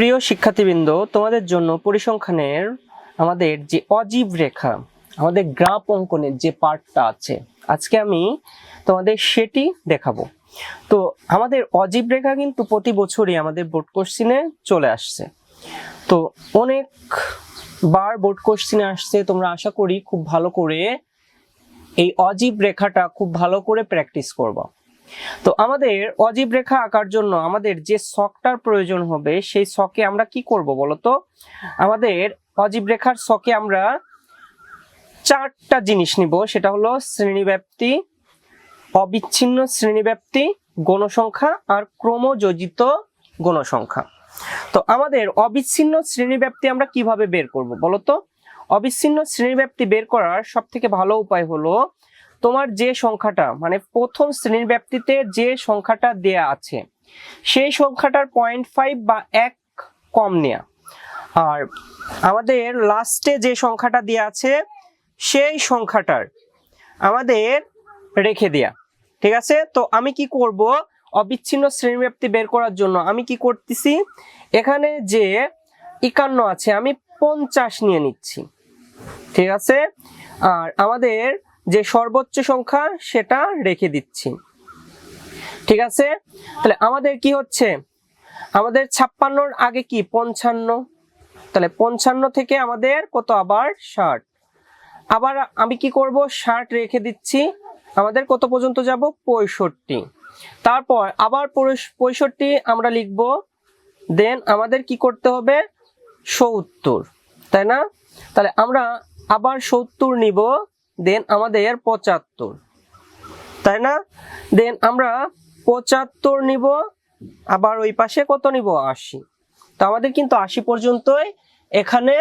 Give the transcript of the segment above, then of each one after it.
প্রিয় শিক্ষার্থীবৃন্দ, তোমাদের জন্য পরিসংখ্যানের আমাদের যে অজীব রেখা, আমাদের গ্রাফ অঙ্কনের যে পার্টটা আছে, আজকে আমি তোমাদের সেটি দেখাবো। তো আমাদের অজীব রেখা কিন্তু প্রতি বছরই আমাদের বোর্ড কোশ্চিনে চলে আসছে। তো অনেকবার বোর্ড কোশ্চিনে আসছে, তোমরা আশা করি খুব ভালো করে এই অজীব রেখাটা খুব ভালো করে প্র্যাকটিস করবা। তো আমাদের অজীব রেখা আঁকার জন্য আমাদের যে ছকটার প্রয়োজন হবে, সেই ছকে আমরা কি করব বলতো? আমাদের অজীব রেখার ছকে আমরা চারটা জিনিস নিব। সেটা হলো শ্রেণীব্যাপ্তি, অবিচ্ছিন্ন শ্রেণীব্যাপ্তি, গণসংখ্যা আর ক্রমযোজিত গণসংখ্যা। তো আমাদের অবিচ্ছিন্ন শ্রেণীব্যাপ্তি আমরা কিভাবে বের করব বলতো? অবিচ্ছিন্ন শ্রেণীব্যাপ্তি বের করার সব থেকে ভালো উপায় হলো, তোমার যে সংখ্যাটা মানে প্রথম শ্রেণীর ব্যাপ্তিতে যে সংখ্যাটা দেয়া আছে সেই সংখ্যাটার 0.5 বা 1 কম নেয়া, আর আমাদের লাস্টে যে সংখ্যাটা দেয়া আছে সেই সংখ্যাটার আমাদের রেখে দেয়া। ঠিক আছে? তো আমি কি করব, অবিচ্ছিন্ন শ্রেণীব্যাপ্তি বের করার জন্য আমি কি করতেছি, এখানে যে 51 আছে আমি 50 নিয়ে নিচ্ছি। ঠিক আছে? আর আমাদের যে সর্বোচ্চ সংখ্যা সেটা রেখে দিচ্ছি। ঠিক আছে? তাহলে আমাদের কি হচ্ছে, আমাদের 56-র আগে কি 55, তাহলে 55 থেকে আমাদের কত, আবার 60, আবার আমি কি করব 60 রেখে দিচ্ছি, আমাদের কত পর্যন্ত যাব 65, তারপর আবার 65 আমরা লিখব, দেন আমাদের কি করতে হবে 70, তাই না? তাহলে আমরা আবার 70 নিব, দেন আমাদের 75, তাই না? দেন আমরা 75 নিব, আবার ওই পাশে কত নিব 80। তো আমাদের কিন্তু 80 পর্যন্তই এখানে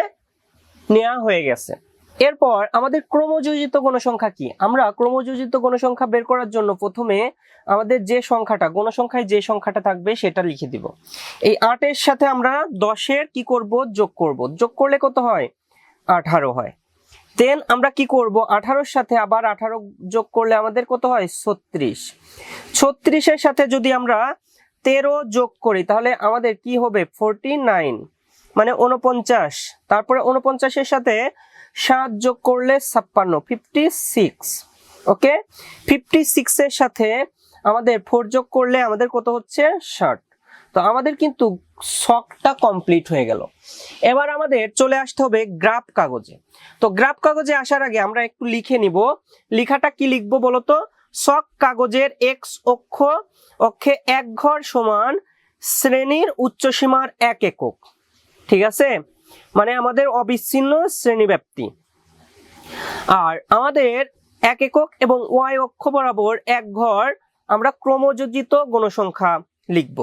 নেওয়া হয়ে গেছে। এরপর আমাদের ক্রমযোজিত গণসংখ্যা কি? আমরা ক্রমযোজিত গণসংখ্যা বের করার জন্য প্রথমে আমাদের যে সংখ্যাটা গণসংখ্যায় যে সংখ্যাটা থাকবে সেটা লিখে দিব। এই 8 এর সাথে আমরা 10 এর কি করব, যোগ করব। যোগ করলে কত হয়, 18 হয়। দেন আমরা কি করব, 18-র সাথে আবার 18 যোগ করলে আমাদের কত হয় 36। 36-এর সাথে যদি আমরা 13 যোগ করি তাহলে আমাদের কি হবে 49, মানে 49। তারপরে 49-এর সাথে 7 যোগ করলে 56, 56। ওকে, 56-এর সাথে আমাদের 4 যোগ করলে আমাদের কত হচ্ছে 60। তো আমাদের কিন্তু ছকটা কমপ্লিট হয়ে গেল। এবার আমাদের চলে আসতে হবে গ্রাফ কাগজে। তো গ্রাফ কাগজে আসার আগে আমরা একটু লিখে নিব। লেখাটা কি লিখবো বলতো? ছক কাগজের এক্স অক্ষে 1 ঘর সমান শ্রেণীর উচ্চসীমার 1 একক। ঠিক আছে? মানে আমাদের অবিচ্ছিন্ন শ্রেণীব্যাপ্তি। আর আমাদের 1 একক এবং ওয়াই অক্ষ বরাবর 1 ঘর আমরা ক্রমযোজিত গণসংখ্যা লিখব।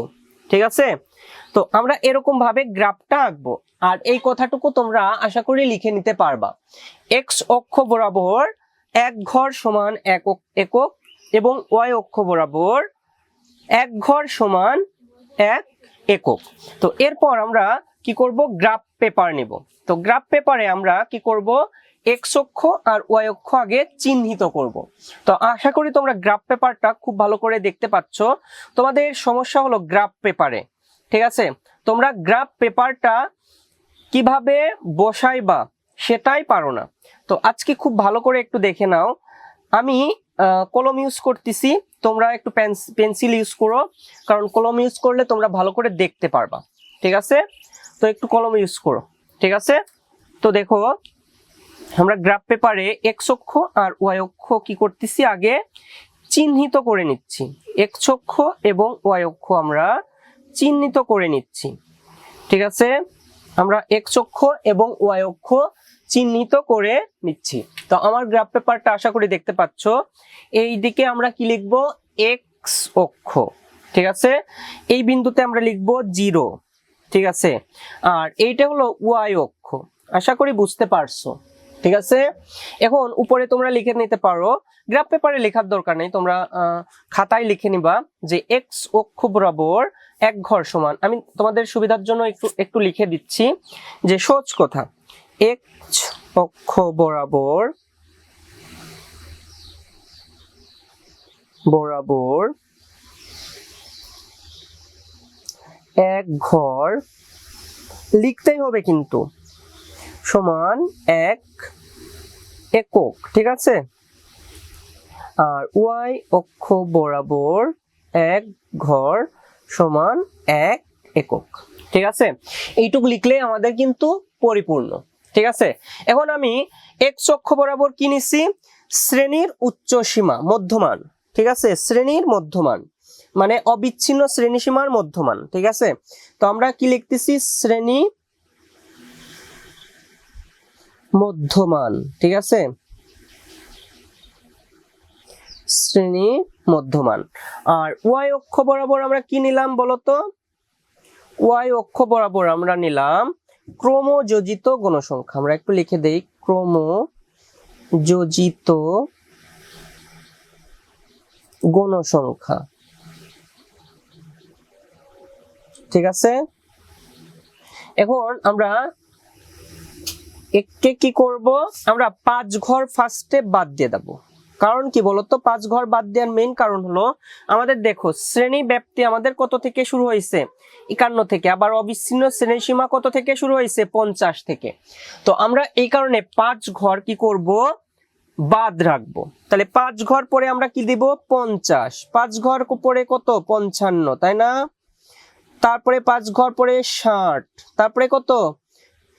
ঠিক আছে? তো আমরা এরকম ভাবে গ্রাফটা আঁকবো। আর এই কথাটুকু তোমরা আশা করি লিখে নিতে পারবা। এক্স অক্ষ বরাবর 1 ঘর সমান 1 একক এবং ওয়াই অক্ষ বরাবর 1 ঘর সমান 1 একক। তো এরপর আমরা কি করব, গ্রাফ পেপার নেব। তো গ্রাফ পেপারে আমরা কি করব, এক্স অক্ষ আর ওয়াই অক্ষ আগে চিহ্নিত করব। তো আশা করি তোমরা গ্রাফ পেপারটা খুব ভালো করে দেখতে পাচ্ছ। তোমাদের সমস্যা হলো গ্রাফ পেপারে। ঠিক আছে? তোমরা গ্রাফ পেপারটা কিভাবে বসাইবা সেটাই পারো না। তো আজকে খুব ভালো করে একটু দেখে নাও। আমি কলম ইউজ করতেছি, তোমরা একটু পেন্সিল ইউজ করো, কারণ কলম ইউজ করলে তোমরা ভালো করে দেখতে পারবা। ঠিক আছে? তো একটু কলম ইউজ করো। ঠিক আছে? তো দেখো, আমরা গ্রাফ পেপারে এক্স অক্ষ আর ওয়াই অক্ষ কি করতেছি, আগে চিহ্নিত করে নিচ্ছি। এক্স অক্ষ এবং ওয়াই অক্ষ আমরা চিহ্নিত করে নিচ্ছি। ঠিক আছে? আমরা এক্স অক্ষ এবং ওয়াই অক্ষ চিহ্নিত করে নিচ্ছি। তো আমার গ্রাফ পেপারটা আশা করি দেখতে পাচ্ছ। এই দিকে আমরা কি লিখব, এক্স অক্ষ। ঠিক আছে? এই বিন্দুতে আমরা লিখব 0। ঠিক আছে? আর এইটা হলো ওয়াই অক্ষ। আশা করি বুঝতে পারছো। ঠিক আছে? এখন উপরে তোমরা লিখে নিতে পারো, গ্রাফ পেপারে লেখার দরকার নেই, তোমরা খাতায় লিখে নিবা যে এক্স অক্ষ বরাবর 1 ঘর সমান, আমি তোমাদের সুবিধার জন্য একটু লিখে দিচ্ছি যে সহজ কথা, এক্স অক্ষ বরাবর 1 ঘর লিখতেই হবে কিন্তু, সমান 1 একক, ঠিক আছে। আর ওয়াই অক্ষ বরাবর 1 ঘর সমান 1 একক, ঠিক আছে। এইটুকু লিখলে আমাদের কিন্তু পরিপূর্ণ, ঠিক আছে। এখন আমি এক্স অক্ষ বরাবর কি নিছি, শ্রেণীর উচ্চ সীমা মধ্যমান, ঠিক আছে, শ্রেণীর মধ্যমান মানে অবিচ্ছিন্ন শ্রেণী সীমার মধ্যমান, ঠিক আছে। তো আমরা কি লিখতেছি, শ্রেণী মধ্যমান, ঠিক আছে, শ্রেণী মধ্যমান। আর ওয়াই অক্ষ বরাবর আমরা কি নিলাম বলতো, ওয়াই অক্ষ বরাবর আমরা নিলাম ক্রমযোজিত গণসংখ্যা। আমরা একটু লিখে দেই, ক্রমযোজিত গণসংখ্যা, ঠিক আছে। এখন আমরা একে কি করব, আমরা 5 ঘর ফার্স্টে বাদ দিয়ে দেব। কারণ কি বলতো, 5 ঘর বাদ দেওয়ার মেইন কারণ হলো আমাদের দেখো শ্রেণী ব্যাপ্তি আমাদের কত থেকে শুরু হয়েছে, 51 থেকে, আবার অবিচ্ছিন্ন শ্রেণী সীমা কত থেকে শুরু হয়েছে, 50 থেকে। তো আমরা এই কারণে 5 ঘর কি করব, বাদ রাখবো। তাহলে 5 ঘর পরে আমরা কি দিব, 50, 5 ঘর পরে কত, 55, তাই না। তারপরে 5 ঘর পরে 60, তারপরে কত,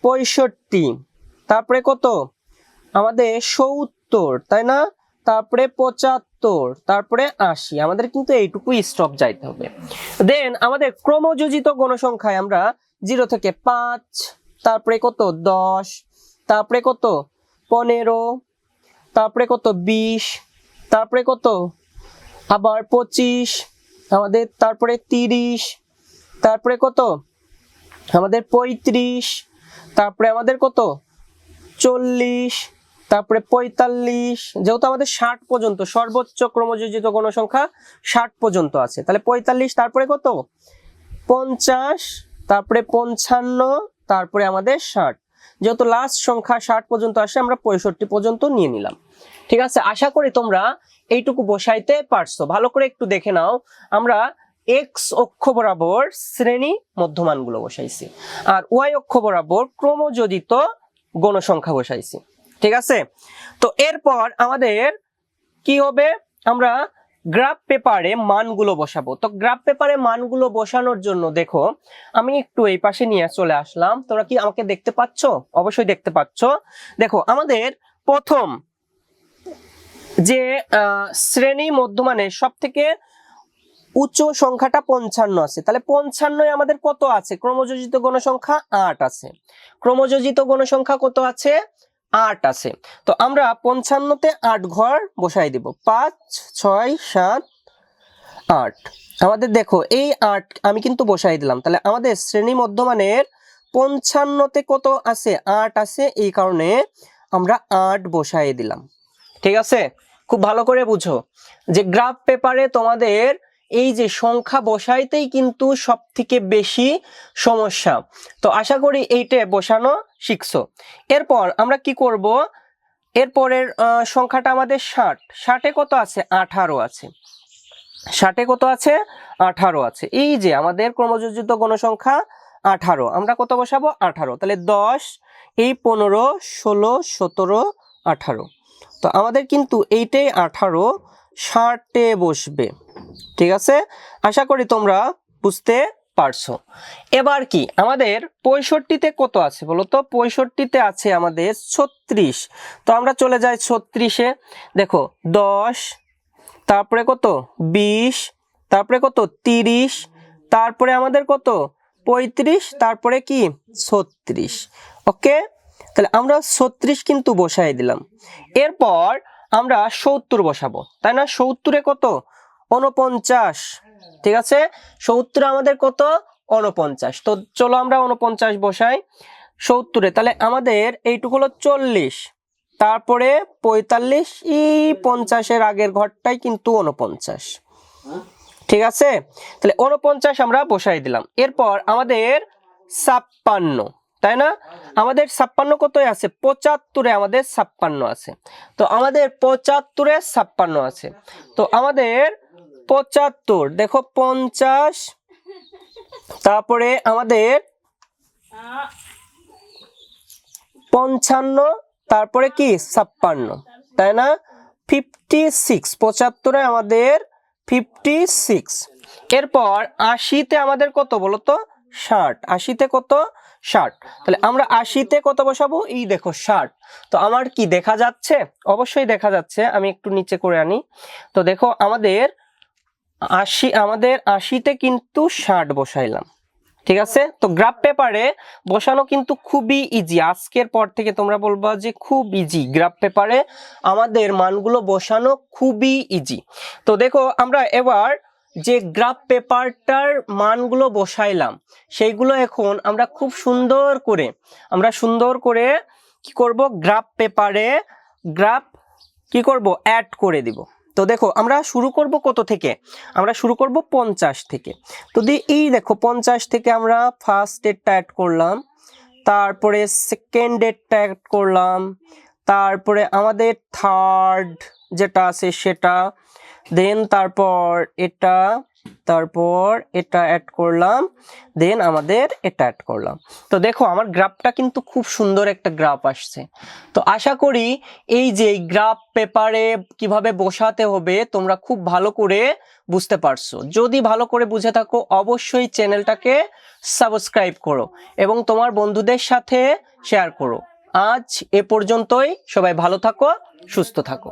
65, তারপরে কত আমাদের 70, তাই না। তারপরে 75, তারপরে 80। আমাদের কিন্তু এইটুকু স্টপ যাইতে হবে। দেন আমাদের ক্রমযোজিত গণসংখ্যায় আমরা 0 থেকে 5, তারপরে কত 10, তারপরে কত 15, তারপরে কত 20, তারপরে কত আবার 25 আমাদের, তারপরে 30, তারপরে কত আমাদের 35, তারপরে আমাদের কত 40, তারপরে 45, যেহেতু আমাদের 60 পর্যন্ত সর্বোচ্চ ক্রমযোজিত গণসংখ্যা 60 পর্যন্ত আছে, তাহলে 45, তারপরে কত 50, তারপরে 55, তারপরে আমাদের 60। যেহেতু লাস্ট সংখ্যা 60 পর্যন্ত আসে, আমরা 65 পর্যন্ত নিয়ে নিলাম, ঠিক আছে। আশা করি তোমরা এইটুকু বসাইতে পারছো। ভালো করে একটু দেখে নাও, আমরা এক্স অক্ষ বরাবর শ্রেণী মধ্যমানগুলো বসাইছি, আর ওয়াই অক্ষ বরাবর ক্রমযোজিত গণসংখ্যা বসাইছি, ঠিক আছে। তো এরপর আমাদের কি হবে, আমরা গ্রাফ পেপারে মানগুলো বসাবো। তো গ্রাফ পেপারে মানগুলো বসানোর জন্য দেখো আমি একটু এই পাশে নিয়ে চলে আসলাম। তোমরা কি আমাকে দেখতে পাচ্ছ? অবশ্যই দেখতে পাচ্ছ। দেখো আমাদের প্রথম যে শ্রেণী মধ্যমানের সব থেকে উচ্চ সংখ্যাটা 55 আছে, তাহলে 55 আমাদের কত আছে, ক্রমযোজিত গণসংখ্যা 8 আছে। ক্রমযোজিত গণসংখ্যা কত আছে, 8 আছে। তো আমরা 55-তে 8 ঘর বসাই দিব, 5 6 7 8। আমাদের দেখো এই 8 আমি কিন্তু বসাই দিলাম, তাহলে আমাদের শ্রেণী মধ্যমানের 55-তে কত আছে, 8 আছে, এই কারণে আমরা 8 বসাই দিলাম, ঠিক আছে। খুব ভালো করে বুঝো যে গ্রাফ পেপারে তোমাদের এই যে সংখ্যা বসাইতেই কিন্তু সব থেকে বেশি সমস্যা। তো আশা করি এইটা বসানো শিখছো। এরপর আমরা কি করব, এরপরের সংখ্যাটা আমাদের 60, 60-এ কত আছে, 18 আছে, 60-এ কত আছে, 18 আছে। এই যে আমাদের ক্রমযোজিত গণসংখ্যা 18, আমরা কত বসাবো, 18। তাহলে 10, এই 15 16 17 18। তো আমাদের কিন্তু এইটাই 18 60-এ বসবে, ঠিক আছে। আশা করি তোমরা বুঝতে পারছো। এবার কি আমাদের 65-তে কত আছে বলো তো, 65-তে আছে আমাদের 36। তো আমরা চলে যাই 36-এ, দেখো 10, তারপরে কত 20, তারপরে কত 30, তারপরে আমাদের কত 35, তারপরে কি 36। ওকে, তাহলে আমরা 36 কিন্তু বসাই দিলাম। এরপর আমরা 70 বসাবো, তাই না। 70-এ কত 49, ঠিক আছে। 70-এ আমাদের কত 49। তো চলো আমরা 49 বসাই 70-এ। তাহলে আমাদের এইটুকু হলো 40, তারপরে 45, এই 50-এর আগের ঘরটাই কিন্তু 49, ঠিক আছে। তাহলে 49 আমরা বসাই দিলাম। এরপর আমাদের 56, তাই না। আমাদের 56 কত আছে, 75-এ আমাদের 56 আছে। তো আমাদের 75-এ 56 আছে। তো আমাদের 75, দেখো 50, তারপরে আমাদের 55, তারপরে কি 56, তাই না? 56, 75-এ আমাদের 56। এরপর 80-তে আমাদের কত বলতো? 60। 80-তে কত? 60। তাহলে আমরা 80-তে কত বসাবো? এই দেখো 60। তো আমার কি দেখা যাচ্ছে? অবশ্যই দেখা যাচ্ছে। আমি একটু নিচে করে আনি। তো দেখো আমাদের 80-তে কিন্তু 60 বসাইলাম। ঠিক আছে? তো গ্রাফ পেপারে বসানো কিন্তু খুবই ইজি। আজকের পর থেকে তোমরা বলবা যে খুব ইজি, গ্রাফ পেপারে আমাদের মানগুলো বসানো খুবই ইজি। তো দেখো আমরা এবার যে গ্রাফ পেপারটার মানগুলো বসাইলাম সেইগুলো এখন আমরা খুব সুন্দর করে কি করব? গ্রাফ পেপারে গ্রাফ কি করব? অ্যাড করে দিব। তো দেখো আমরা শুরু করব কত থেকে? আমরা শুরু করব 50 থেকে। তো এই দেখো 50 থেকে আমরা ফার্স্ট ডেটটা অ্যাড করলাম, তারপরে সেকেন্ড ডেটটা অ্যাড করলাম, তারপরে আমাদের থার্ড যেটা আছে সেটা, দেন তারপর এটা অ্যাড করলাম, দেন আমাদের এটা অ্যাড করলাম। তো দেখো আমার গ্রাফটা কিন্তু খুব সুন্দর একটা গ্রাফ আসছে। তো আশা করি এই যে গ্রাফ পেপারে কিভাবে বসাতে হবে তোমরা খুব ভালো করে বুঝতে পারছো। যদি ভালো করে বুঝে থাকো অবশ্যই চ্যানেলটাকে সাবস্ক্রাইব করো এবং তোমার বন্ধুদের সাথে শেয়ার করো। আজ এ পর্যন্তই। সবাই ভালো থাকো, সুস্থ থাকো।